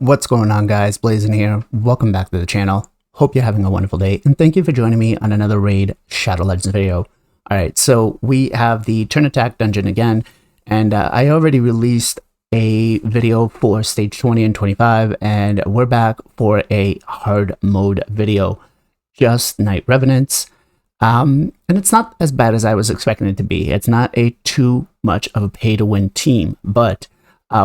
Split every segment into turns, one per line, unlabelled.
What's going on, guys? Blazing here. Welcome back to the channel. Hope you're having a wonderful day, and thank you for joining me on another Raid Shadow Legends video. Alright, so we have the Turn Attack dungeon again, and I already released a video for stage 20 and 25, and we're back for a hard mode video. Just Night Revenants. And it's not as bad as I was expecting it to be. It's not a too much of a pay-to-win team, but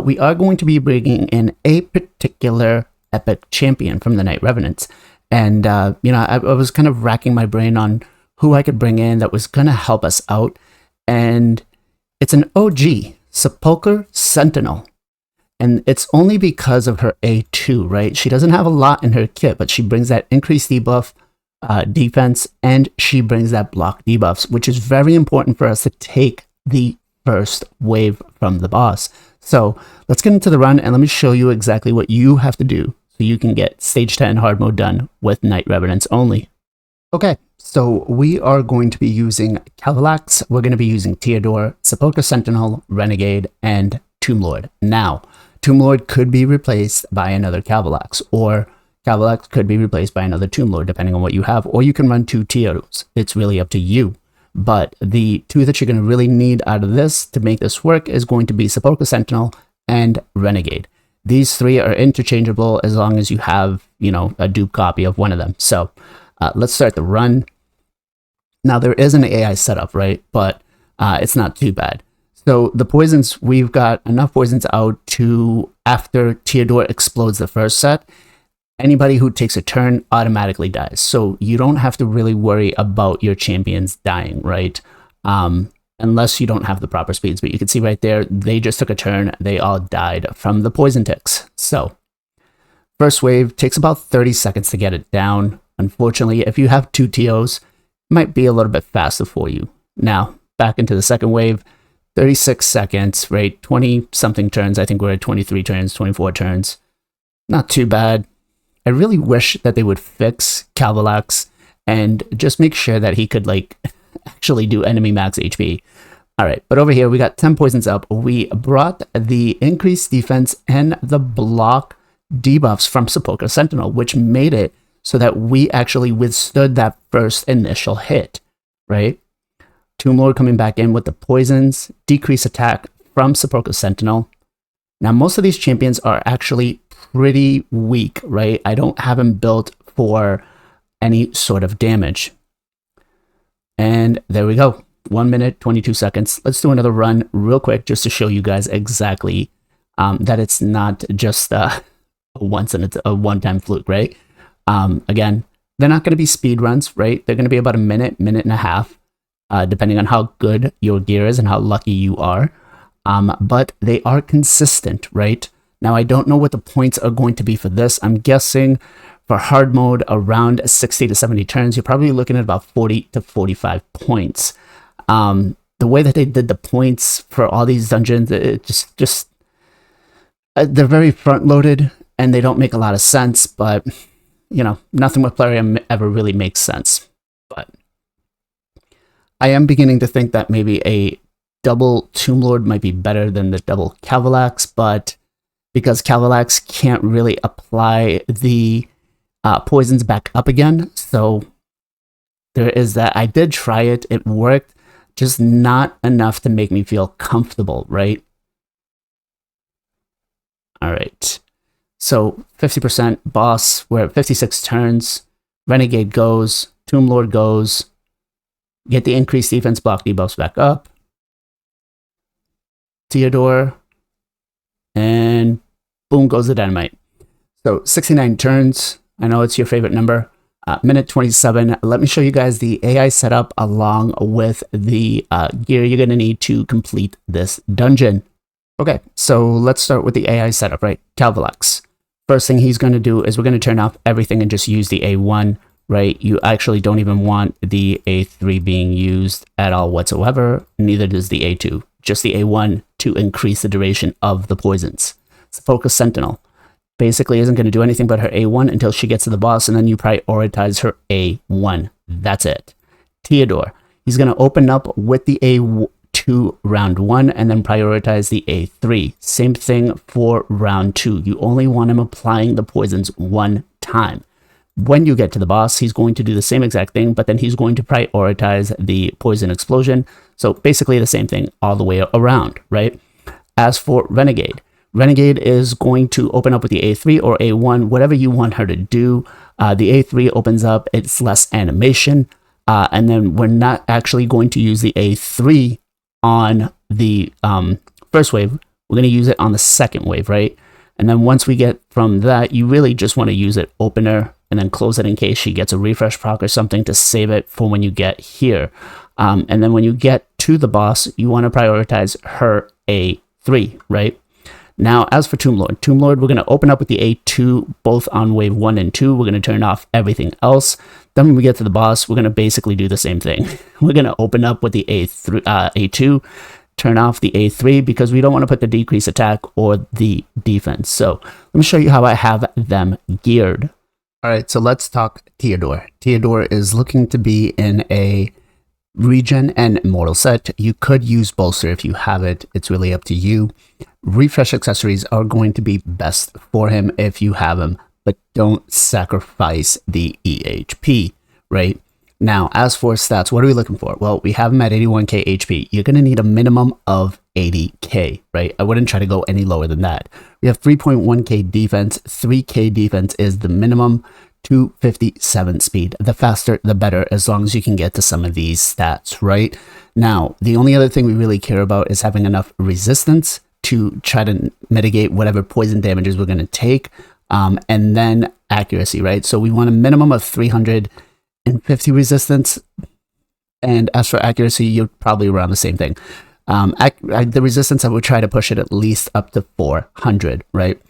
we are going to be bringing in a particular epic champion from the Night Revenants. And, you know, I was kind of racking my brain on who I could bring in that was going to help us out. And it's an OG, Sepulchre Sentinel. And it's only because of her A2, right? She doesn't have a lot in her kit, but she brings that increased debuff, defense, and she brings that block debuffs, which is very important for us to take the first wave from the boss. So let's get into the run, and let me show you exactly what you have to do so you can get stage 10 hard mode done with Night Revenants only. Okay, so we are going to be using Caligula, we're going to be using Theodore, Sepulchre Sentinel, Renegade, and Tomb Lord. Now, Tomb Lord could be replaced by another Caligula, or Caligula could be replaced by another Tomb Lord, depending on what you have, or you can run two Theodores. It's really up to you. But the two that you're going to really need out of this to make this work is going to be Sepulchre Sentinel and Renegade. These three are interchangeable as long as you have, you know, a dupe copy of one of them. So let's start the run. Now, there is an AI setup, right? But it's not too bad. So the poisons, we've got enough poisons out to, after Theodore explodes the first set, anybody who takes a turn automatically dies. So you don't have to really worry about your champions dying, right? Unless you don't have the proper speeds. But you can see right there, they just took a turn. They all died from the poison ticks. So first wave takes about 30 seconds to get it down. Unfortunately, if you have two TOs, it might be a little bit faster for you. Now, back into the second wave, 36 seconds, right? 20-something turns. I think we're at 23 turns, 24 turns. Not too bad. I really wish that they would fix Caligula and just make sure that he could, like, actually do enemy max HP. All right, but over here, we got 10 poisons up. We brought the increased defense and the block debuffs from Sepulchre Sentinel, which made it so that we actually withstood that first initial hit, right? Tomb Lord coming back in with the poisons, decrease attack from Sepulchre Sentinel. Now, most of these champions are actually pretty weak, right? I don't have him built for any sort of damage. And there we go. 1 minute, 22 seconds. Let's do another run real quick just to show you guys exactly that it's not just a one-time fluke, right? Again, they're not going to be speed runs, right? They're going to be about a minute, minute and a half, depending on how good your gear is and how lucky you are. But they are consistent, right? Now, I don't know what the points are going to be for this. I'm guessing for hard mode, around 60 to 70 turns, you're probably looking at about 40 to 45 points. The way that they did the points for all these dungeons, it just they're very front-loaded, and they don't make a lot of sense, but, you know, nothing with Plarium ever really makes sense. But I am beginning to think that maybe a double Tomb Lord might be better than the double Caligula, but because Caligula can't really apply the poisons back up again, so there is that. I did try it, it worked, just not enough to make me feel comfortable, right? All right, so 50% boss, we're at 56 turns, Renegade goes, Tomb Lord goes, get the increased defense block debuffs back up, Theodore, and boom goes the dynamite. So 69 turns. I know it's your favorite number. Minute 27. Let me show you guys the AI setup along with the gear you're going to need to complete this dungeon. Okay, so let's start with the AI setup, right? Caligula. First thing he's going to do is we're going to turn off everything and just use the A1, right? You actually don't even want the A3 being used at all whatsoever. Neither does the A2. Just the A1 to increase the duration of the poisons. Sepulchre Sentinel basically isn't going to do anything but her A1 until she gets to the boss, and then you prioritize her A1. That's it. Theodore, he's going to open up with the A2 A2 round 1 and then prioritize the A3. Same thing for round 2. You only want him applying the poisons one time. When you get to the boss, he's going to do the same exact thing, but then he's going to prioritize the poison explosion. So basically the same thing all the way around, right? As for Renegade, Renegade is going to open up with the A3 or A1, whatever you want her to do. The A3 opens up, it's less animation, and then we're not actually going to use the A3 on the first wave. We're going to use it on the second wave, right? And then once we get from that, you really just want to use it opener and then close it in case she gets a refresh proc or something to save it for when you get here. And then when you get to the boss, you want to prioritize her A3, right? Now, as for Tomb Lord, we're going to open up with the A2, both on wave 1 and 2. We're going to turn off everything else. Then when we get to the boss, we're going to basically do the same thing. We're going to open up with the A2, turn off the A3 because we don't want to put the decrease attack or the defense. So let me show you how I have them geared. All right, so let's talk Theodore. Theodore is looking to be in a regen and immortal set. You could use bolster if you have it. It's really up to you. Refresh accessories are going to be best for him if you have them, but don't sacrifice the EHP, right? Now, as for stats, what are we looking for? Well, we have him at 81k HP. You're going to need a minimum of 80k, right? I wouldn't try to go any lower than that. We have 3.1k defense. 3k defense is the minimum. 257 speed. The faster, the better, as long as you can get to some of these stats, right? Now, the only other thing we really care about is having enough resistance to try to mitigate whatever poison damages we're going to take, and then accuracy, right? So we want a minimum of 350 resistance, and as for accuracy, you're probably around the same thing. The resistance, I would try to push it at least up to 400, right?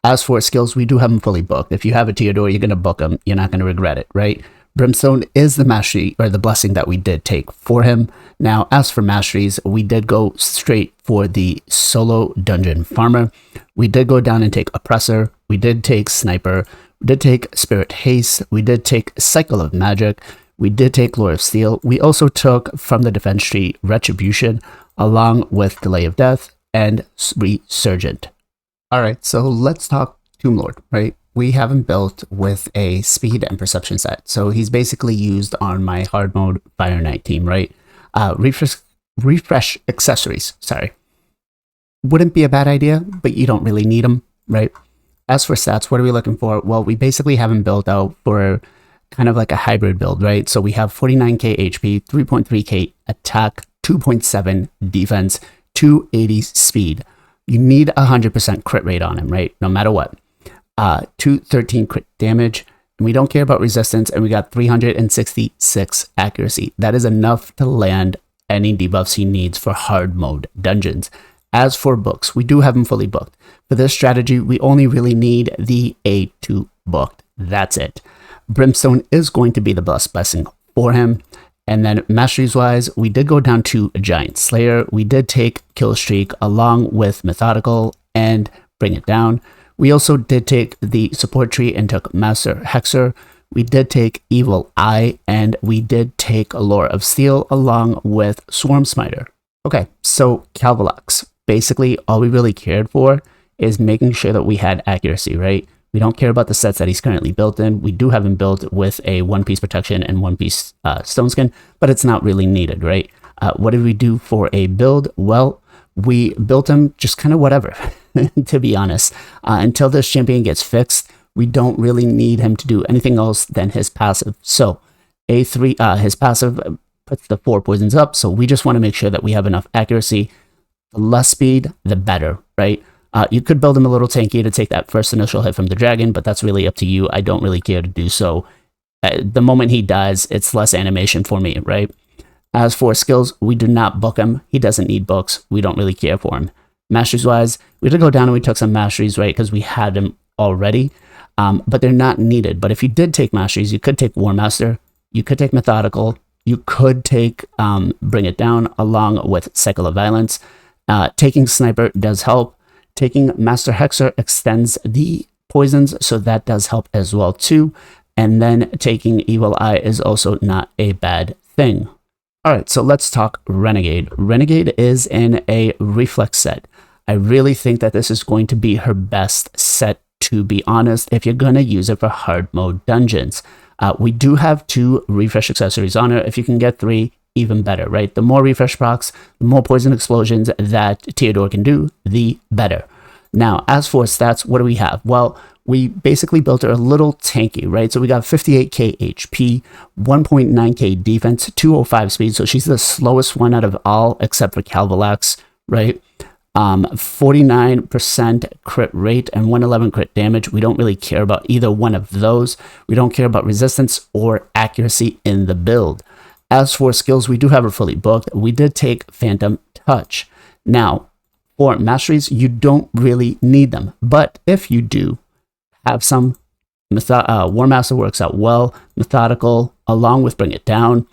As for skills, we do have them fully booked. If you have a Theodore, you're going to book them. You're not going to regret it, right? Brimstone is the mastery or the blessing that we did take for him. Now, as for masteries, we did go straight for the solo dungeon farmer. We did go down and take Oppressor. We did take Sniper. We did take Spirit Haste. We did take Cycle of Magic. We did take Lord of Steel. We also took from the defense tree Retribution, along with Delay of Death and Resurgent. All right, so let's talk Tomb Lord, right? We have him built with a speed and perception set. So he's basically used on my hard mode Fire Knight team, right? Refresh accessories, sorry. Wouldn't be a bad idea, but you don't really need them, right? As for stats, what are we looking for? Well, we basically have him built out for kind of like a hybrid build, right? So we have 49k HP, 3.3k attack, 2.7 defense, 280 speed. You need 100% crit rate on him, right? No matter what. 213 crit damage. And we don't care about resistance. And we got 366 accuracy. That is enough to land any debuffs he needs for hard mode dungeons. As for books, we do have him fully booked. For this strategy, we only really need the A2 booked. That's it. Brimstone is going to be the blessing for him. And then masteries wise, we did go down to a Giant Slayer. We did take Kill Streak along with Methodical and Bring It Down. We also did take the support tree and took Master Hexer. We did take Evil Eye, and we did take Lore of Steel along with Swarm Smiter. Okay, so Calvalax. Basically, all we really cared for is making sure that we had accuracy, right? We don't care about the sets that he's currently built in. We do have him built with a one-piece protection and one-piece stone skin, but it's not really needed, right? What did we do for a build? Well, we built him just kind of whatever, to be honest. Until this champion gets fixed, we don't really need him to do anything else than his passive. So A3, his passive puts the 4 poisons up, so we just want to make sure that we have enough accuracy. The less speed, the better, right? You could build him a little tanky to take that first initial hit from the dragon, but that's really up to you. I don't really care to do so. The moment he dies, it's less animation for me, right? As for skills, we do not book him. He doesn't need books. We don't really care for him. Masteries-wise, we did go down and we took some masteries, right? Because we had him already, but they're not needed. But if you did take masteries, you could take War Master, you could take Methodical, you could take Bring It Down along with Cycle of Violence. Taking Sniper does help. Taking Master Hexer extends the poisons, so that does help as well too. And then taking Evil Eye is also not a bad thing. All right, so let's talk Renegade. Renegade is in a reflex set. I really think that this is going to be her best set, to be honest, if you're going to use it for hard mode dungeons. We do have 2 refresh accessories on her. If you can get 3, even better, right? The more refresh procs, the more poison explosions that Theodore can do, the better. Now, as for stats, what do we have? Well, we basically built her a little tanky, right? So we got 58k HP, 1.9k defense, 205 speed. So she's the slowest one out of all except for Caligula, right? 49% crit rate and 111 crit damage. We don't really care about either one of those. We don't care about resistance or accuracy in the build. As for skills, we do have her fully booked. We did take Phantom Touch. Now, for masteries, you don't really need them. But if you do have some, War Master works out well, Methodical, along with Bring It Down.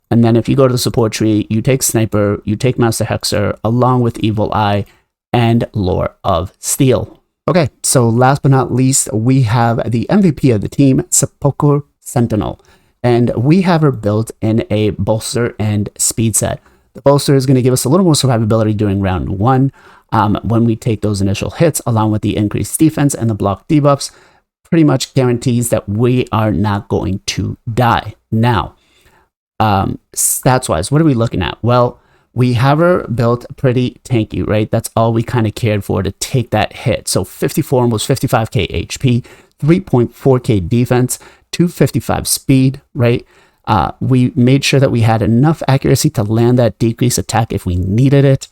And then if you go to the support tree, you take Sniper, you take Master Hexer, along with Evil Eye and Lore of Steel. Okay, so last but not least, we have the MVP of the team, Sepulchre Sentinel. And we have her built in a bolster and speed set. The bolster is going to give us a little more survivability during round 1 when we take those initial hits, along with the increased defense and the block debuffs. Pretty much guarantees that we are not going to die. Now, stats-wise, what are we looking at? Well, we have her built pretty tanky, right? That's all we kind of cared for to take that hit. So 54, almost 55k HP, 3.4k defense, 255 speed, right? We made sure that we had enough accuracy to land that decreased attack if we needed it.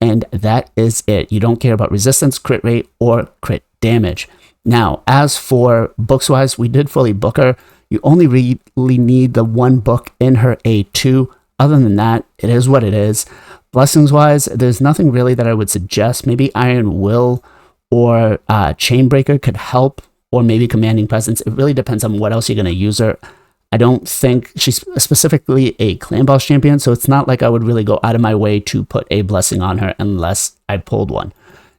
And that is it. You don't care about resistance, crit rate, or crit damage. Now, as for books-wise, we did fully book her. You only really need the 1 book in her A2. Other than that, it is what it is. Blessings-wise, there's nothing really that I would suggest. Maybe Iron Will or Chainbreaker could help, or maybe Commanding Presence. It really depends on what else you're going to use her. I don't think she's specifically a clan boss champion, so it's not like I would really go out of my way to put a blessing on her unless I pulled one.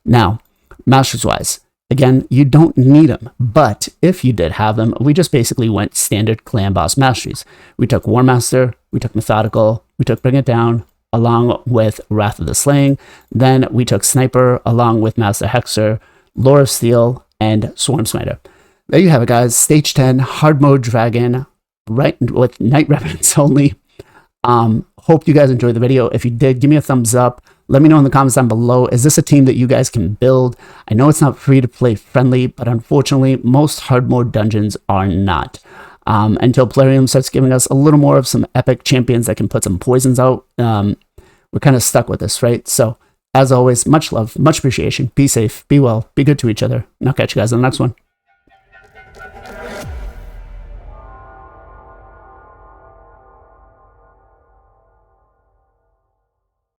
Now, masters-wise, again, you don't need them, but if you did have them, we just basically went standard clan boss masteries. We took War Master, we took Methodical, we took Bring It Down, along with Wrath of the Slaying. Then we took Sniper, along with Master Hexer, Lore of Steel, and Swarm Smiter. There you have it, guys. Stage 10, hard mode dragon, right, with Night Revenants only. Hope you guys enjoyed the video. If you did, give me a thumbs up. Let me know in the comments down below. Is this a team that you guys can build? I know it's not free to play friendly, but unfortunately, most hard mode dungeons are not. Until Plarium starts giving us a little more of some epic champions that can put some poisons out, we're kind of stuck with this, right? So, as always, much love, much appreciation. Be safe, be well, be good to each other, and I'll catch you guys on the next one.